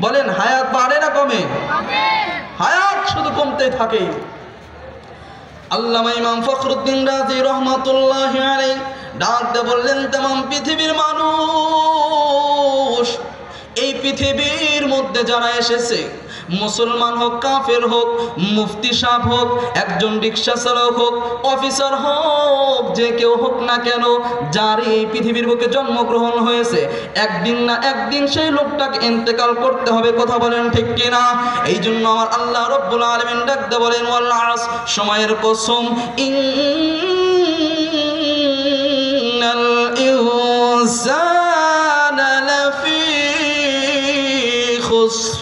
বলেন হায়াত বাড়ে না কমে? হায়াত শুধু কমতে থাকে। আল্লামা ইমাম ফখরুদ্দিন রাজি রহমাতুল্লাহি আলাইহি ডাক দিয়ে বললেন, तमाम পৃথিবীর মানুষ, এই পৃথিবীর মধ্যে যারা এসেছে, মুসলমান হোক, কাফের হোক, মুফতি সাহেব হোক, একজন রিক্সা চালক হোক, অফিসার হোক, যে কেউ হোক না কেন, যার এই পৃথিবীর বুকে জন্মগ্রহণ হয়েছে, একদিন না একদিন সেই লোকটাকে ইন্তেকাল করতে হবে। কথা বলেন ঠিক কিনা? এই জন্য আমার আল্লাহ রব্বুল আলামিন ডাকতে বলেন, ওয়াল আস, সময়ের কসম, ইন্নাল ইনসানা লাফি খুসর।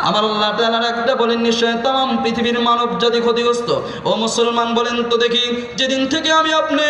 আমার আল্লাহ তাআলা রাখতে বলেন, নিশ্চয় तमाम পৃথিবীর মানব জাতি ক্ষতিগ্রস্ত। ও মুসলমান, বলেন তো দেখি, যেদিন থেকে আমি আপনি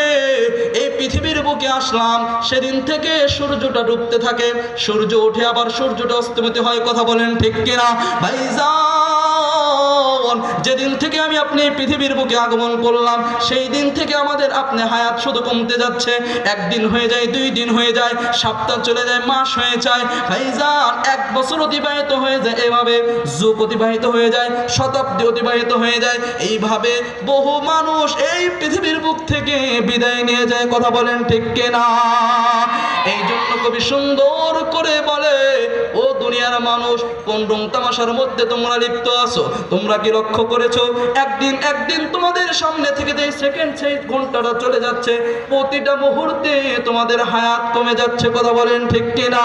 এই পৃথিবীর বুকে আসলাম, সেদিন থেকে সূর্যটা ডুবতে থাকে, সূর্য ওঠে, আবার সূর্যটা অস্তমিত হয়। কথা বলেন ঠিক কিনা? ভাইজান, যেদিন থেকে আমি আপনি পৃথিবীর বুকে আগমন করলাম, সেই দিন থেকে আমাদের আপনি হায়াত শুধু কমতে যাচ্ছে। একদিন হয়ে যায়, 2 দিন হয়ে যায়, সপ্তাহ চলে যায়, মাস হয়ে যায়। ভাইজান, 1 বছর অতিবাহিত হয়ে যায়, এভাবে যুগ অতিবাহিত হয়ে যায়, শতাব্দী অতিবাহিত হয়ে যায়। এইভাবে বহু মানুষ এই পৃথিবীর বুক থেকে বিদায় নিয়ে যায়। কথা বলেন ঠিক কিনা? এই জন্য কবি সুন্দর করে বলে, ও দুনিয়ার মানুষ, কোন রং তামাশার মধ্যে তোমরা লিপ্ত আছো? তোমরা কি লক্ষ্য করেছো, একদিন তোমাদের সামনে থেকে যে সেকেন্ড, সেই ঘন্টাটা চলে যাচ্ছে, প্রতিটা মুহূর্তে তোমাদের হায়াত কমে যাচ্ছে। কথা বলেন ঠিক কিনা?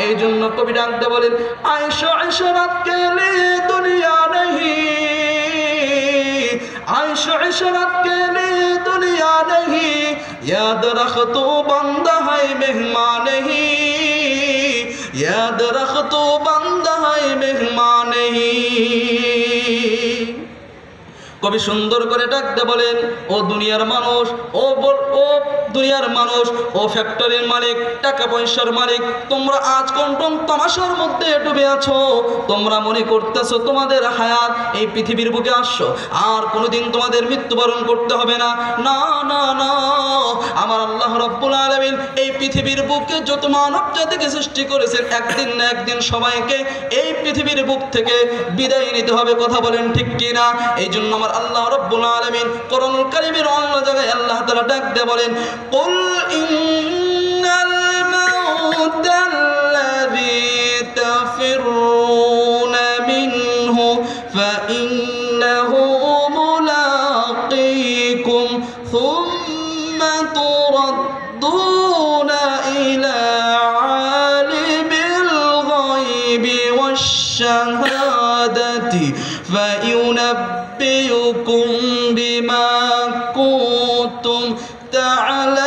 এই জন্য কবি ডাকতে বলেন, আয়েশা আয়েশা রাত কে লিয়ে দুনিয়া নেহি, आयशा इशरत के लिए दुनिया नहीं, याद रख तू बंदा है मेहमान नहीं, याद रख तू बंदा है मेहमान नहीं। কবি সুন্দর করে ডাকতে বলেন, ও দুনিয়ার মানুষ, ও দুনিয়ার মানুষ, ও ফ্যাক্টরির মালিক, টাকা পয়সার মালিক, তোমরা আজ কোন তামাশার মধ্যে ডুবে আছো? তোমরা মনে করতেছো তোমাদের হায়াত এই পৃথিবীর বুকে আসছো, আর কোনোদিন তোমাদের মৃত্যুবরণ করতে হবে না। না না না, আমার আল্লাহ রাব্বুল আলামিন এই পৃথিবীর বুকে যত মানব জাতিকে সৃষ্টি করেছেন, একদিন না একদিন সবাইকে এই পৃথিবীর বুক থেকে বিদায় নিতে হবে। কথা বলেন ঠিক কিনা? এই জন্য আমার আল্লাহ রাব্বুল আলামিন কোরআনুল কারীমের অন্য জায়গায় আল্লাহ তাআলা ডাক দিয়ে বলেন, কুল ইন্নাল মাউতাল্লাযী তাফিরুনা মিনহু ফাইন্নাহু মুলাকীকুম সুম্মা তুরাদ্দুনা ইলা আলিমিল গায়বি ওয়াশ শাহাদাতি فينبئكم بما كنتم تعلمون